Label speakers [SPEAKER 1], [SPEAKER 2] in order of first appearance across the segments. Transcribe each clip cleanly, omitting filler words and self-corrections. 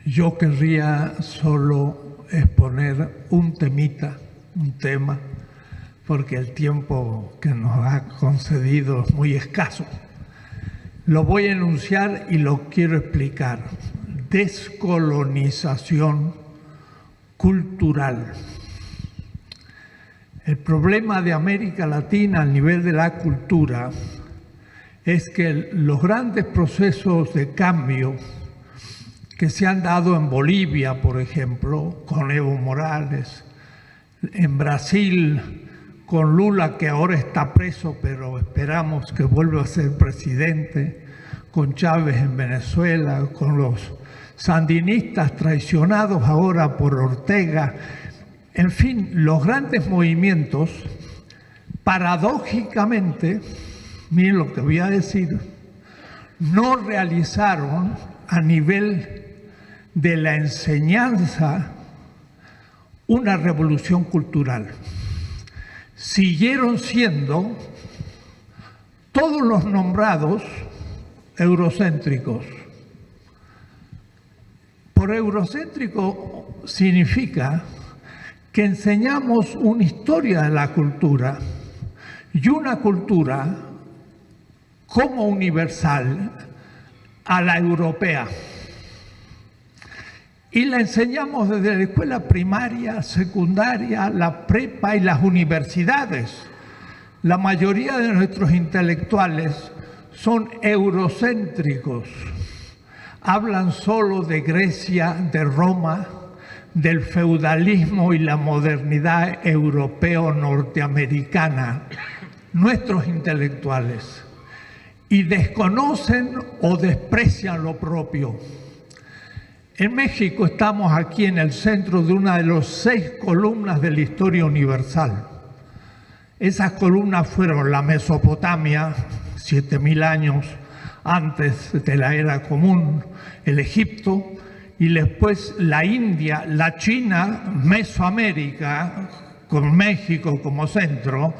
[SPEAKER 1] Yo querría solo exponer un tema, porque el tiempo que nos ha concedido es muy escaso. Lo voy a enunciar y lo quiero explicar. Descolonización cultural. El problema de América Latina a nivel de la cultura es que los grandes procesos de cambio que se han dado en Bolivia, por ejemplo, con Evo Morales, en Brasil, con Lula, que ahora está preso, pero esperamos que vuelva a ser presidente, con Chávez en Venezuela, con los sandinistas traicionados ahora por Ortega. En fin, los grandes movimientos, paradójicamente, miren lo que voy a decir, no realizaron a nivel de la enseñanza una revolución cultural. Siguieron siendo todos los nombrados eurocéntricos. Por eurocéntrico significa que enseñamos una historia de la cultura y una cultura como universal a la europea. Y la enseñamos desde la escuela primaria, secundaria, la prepa y las universidades. La mayoría de nuestros intelectuales son eurocéntricos. Hablan solo de Grecia, de Roma, del feudalismo y la modernidad europeo-norteamericana. Nuestros intelectuales. Y desconocen o desprecian lo propio. En México estamos aquí en el centro de una de las 6 columnas de la historia universal. Esas columnas fueron la Mesopotamia, 7000 años antes de la era común, el Egipto, y después la India, la China, Mesoamérica, con México como centro,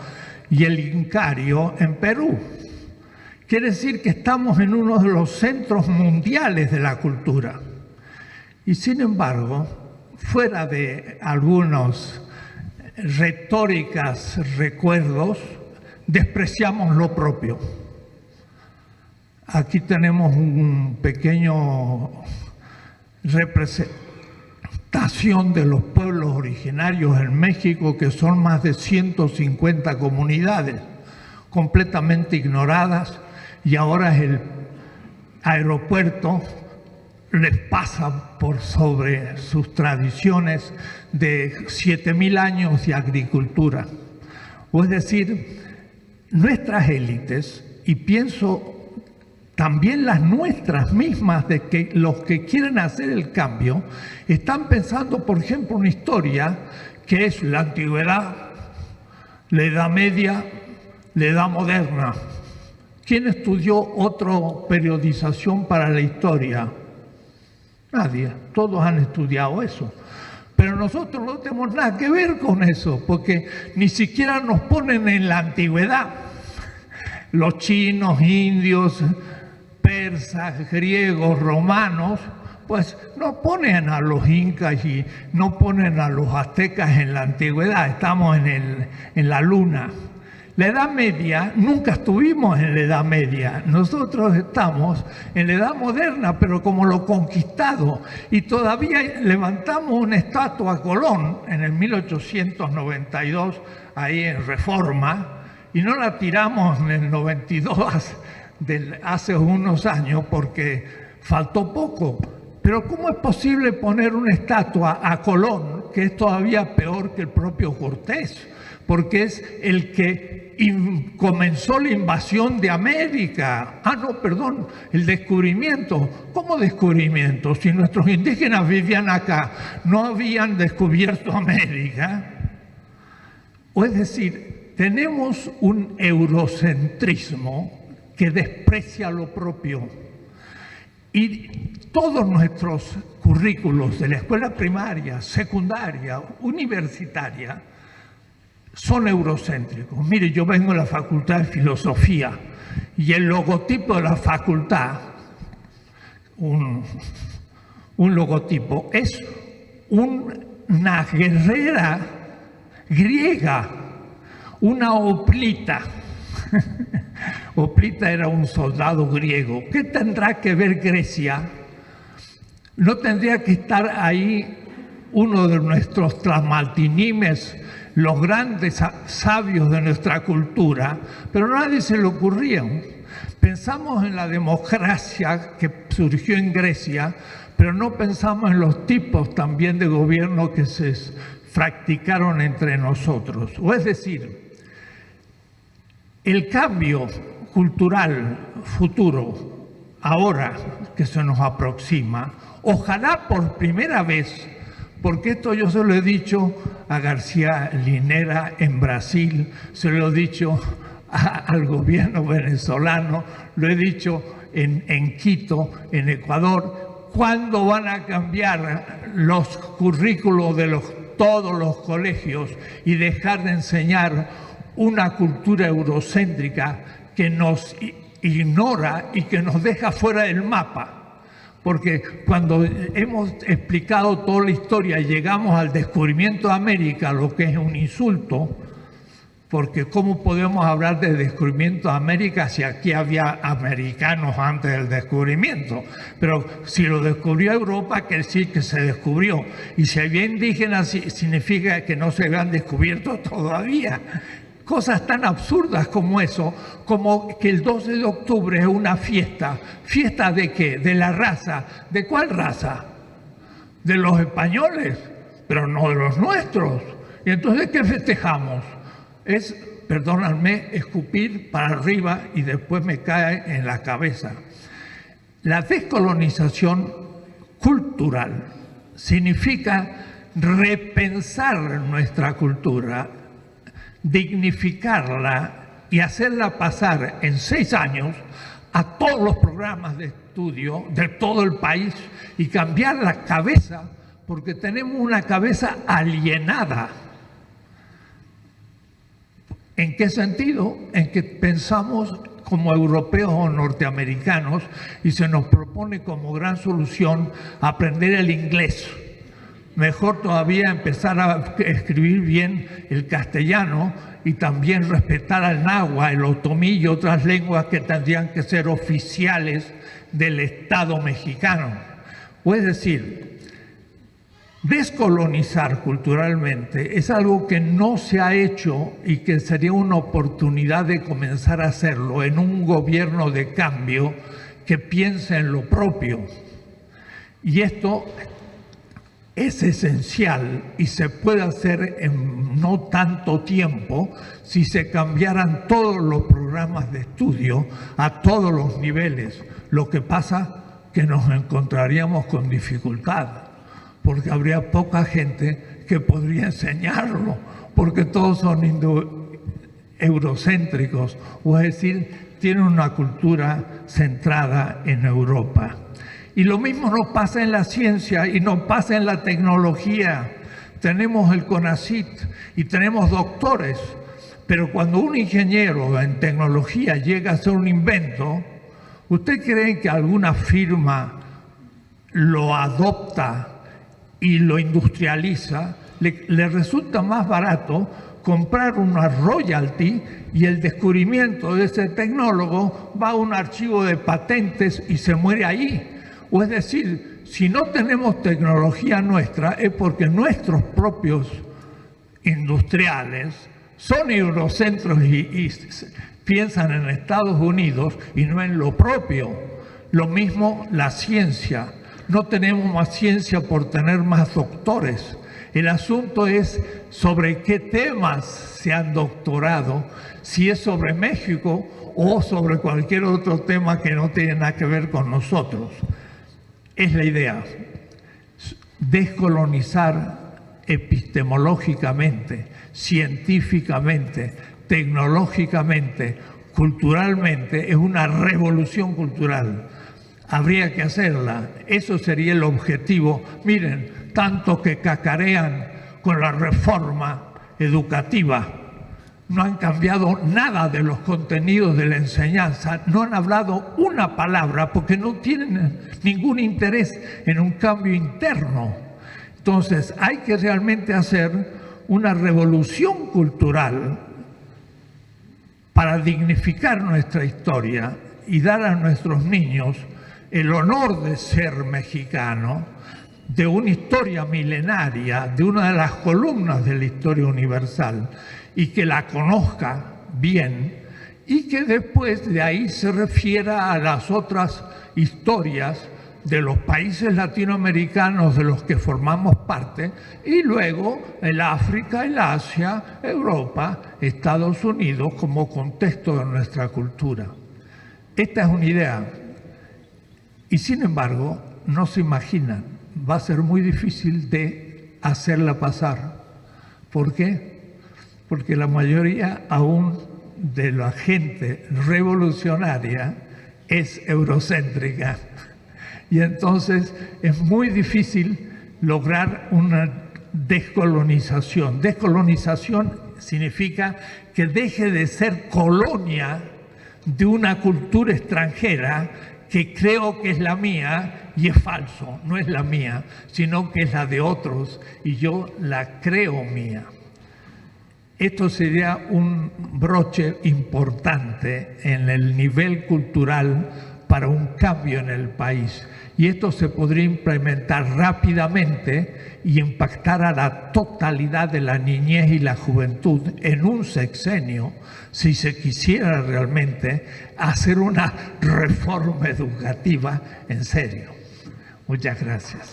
[SPEAKER 1] y el Incario en Perú. Quiere decir que estamos en uno de los centros mundiales de la cultura. Y sin embargo, fuera de algunos retóricas recuerdos, despreciamos lo propio. Aquí tenemos un pequeño representación de los pueblos originarios en México, que son más de 150 comunidades completamente ignoradas, y ahora el aeropuerto les pasa por sobre sus tradiciones de 7000 años de agricultura. O es decir, nuestras élites, y pienso también las nuestras mismas, de que los que quieren hacer el cambio, están pensando, por ejemplo, una historia que es la antigüedad, la Edad Media, la Edad Moderna. ¿Quién estudió otra periodización para la historia? Nadie, todos han estudiado eso. Pero nosotros no tenemos nada que ver con eso, porque ni siquiera nos ponen en la antigüedad. Los chinos, indios, persas, griegos, romanos, pues no ponen a los incas y no ponen a los aztecas en la antigüedad, estamos en la luna. La Edad Media, nunca estuvimos en la Edad Media, nosotros estamos en la Edad Moderna, pero como lo conquistado, y todavía levantamos una estatua a Colón en el 1892, ahí en Reforma, y no la tiramos en el 92, hace unos años, porque faltó poco. Pero ¿cómo es posible poner una estatua a Colón, que es todavía peor que el propio Cortés? Porque es el que comenzó la invasión de América. El descubrimiento. ¿Cómo descubrimiento? Si nuestros indígenas vivían acá, no habían descubierto América. O es decir, tenemos un eurocentrismo que desprecia lo propio. Y todos nuestros currículos de la escuela primaria, secundaria, universitaria, son eurocéntricos. Mire, yo vengo de la Facultad de Filosofía y el logotipo de la facultad, un un logotipo, es una guerrera griega, una hoplita. Hoplita era un soldado griego. ¿Qué tendrá que ver Grecia? ¿No tendría que estar ahí uno de nuestros tlamaltinimes, los grandes sabios de nuestra cultura? Pero a nadie se le ocurría. Pensamos en la democracia que surgió en Grecia, pero no pensamos en los tipos también de gobierno que se practicaron entre nosotros. O es decir, el cambio cultural futuro, ahora que se nos aproxima, ojalá por primera vez, porque esto yo se lo he dicho a García Linera en Brasil, se lo he dicho al gobierno venezolano, lo he dicho en Quito, en Ecuador. ¿Cuándo van a cambiar los currículos de todos los colegios y dejar de enseñar una cultura eurocéntrica que nos ignora y que nos deja fuera del mapa? Porque cuando hemos explicado toda la historia y llegamos al descubrimiento de América, lo que es un insulto, porque ¿cómo podemos hablar de descubrimiento de América si aquí había americanos antes del descubrimiento? Pero si lo descubrió Europa, quiere decir que se descubrió. Y si había indígenas, significa que no se habían descubierto todavía. Cosas tan absurdas como eso, como que el 12 de octubre es una fiesta. ¿Fiesta de qué? De la raza. ¿De cuál raza? De los españoles, pero no de los nuestros. ¿Y entonces qué festejamos? Es, perdónenme, escupir para arriba y después me cae en la cabeza. La descolonización cultural significa repensar nuestra cultura, dignificarla y hacerla pasar en 6 años a todos los programas de estudio de todo el país y cambiar la cabeza, porque tenemos una cabeza alienada. ¿En qué sentido? En que pensamos como europeos o norteamericanos y se nos propone como gran solución aprender el inglés. Mejor todavía empezar a escribir bien el castellano y también respetar al náhuatl, el otomí y otras lenguas que tendrían que ser oficiales del Estado mexicano. O es decir, descolonizar culturalmente es algo que no se ha hecho y que sería una oportunidad de comenzar a hacerlo en un gobierno de cambio que piense en lo propio. Y esto es esencial y se puede hacer en no tanto tiempo si se cambiaran todos los programas de estudio a todos los niveles. Lo que pasa que nos encontraríamos con dificultad, porque habría poca gente que podría enseñarlo, porque todos son eurocéntricos, o es decir, tienen una cultura centrada en Europa. Y lo mismo nos pasa en la ciencia y nos pasa en la tecnología. Tenemos el CONACYT y tenemos doctores, pero cuando un ingeniero en tecnología llega a hacer un invento, ¿usted cree que alguna firma lo adopta y lo industrializa? Le resulta más barato comprar una royalty y el descubrimiento de ese tecnólogo va a un archivo de patentes y se muere ahí. O es decir, si no tenemos tecnología nuestra es porque nuestros propios industriales son eurocentros y piensan en Estados Unidos y no en lo propio. Lo mismo la ciencia. No tenemos más ciencia por tener más doctores. El asunto es sobre qué temas se han doctorado, si es sobre México o sobre cualquier otro tema que no tiene nada que ver con nosotros. Es la idea, descolonizar epistemológicamente, científicamente, tecnológicamente, culturalmente, es una revolución cultural. Habría que hacerla, eso sería el objetivo. Miren, tanto que cacarean con la reforma educativa. no han cambiado nada de los contenidos de la enseñanza, no han hablado una palabra porque no tienen ningún interés en un cambio interno. Entonces hay que realmente hacer una revolución cultural para dignificar nuestra historia y dar a nuestros niños el honor de ser mexicano, de una historia milenaria, de una de las columnas de la historia universal, y que la conozca bien, y que después de ahí se refiera a las otras historias de los países latinoamericanos de los que formamos parte, y luego el África, el Asia, Europa, Estados Unidos como contexto de nuestra cultura. Esta es una idea, y sin embargo, no se imaginan, va a ser muy difícil de hacerla pasar. ¿Por qué? Porque la mayoría aún de la gente revolucionaria es eurocéntrica. Y entonces es muy difícil lograr una descolonización. Descolonización significa que deje de ser colonia de una cultura extranjera que creo que es la mía y es falso, no es la mía, sino que es la de otros y yo la creo mía. Esto sería un broche importante en el nivel cultural para un cambio en el país. Y esto se podría implementar rápidamente y impactar a la totalidad de la niñez y la juventud en un sexenio, si se quisiera realmente hacer una reforma educativa en serio. Muchas gracias.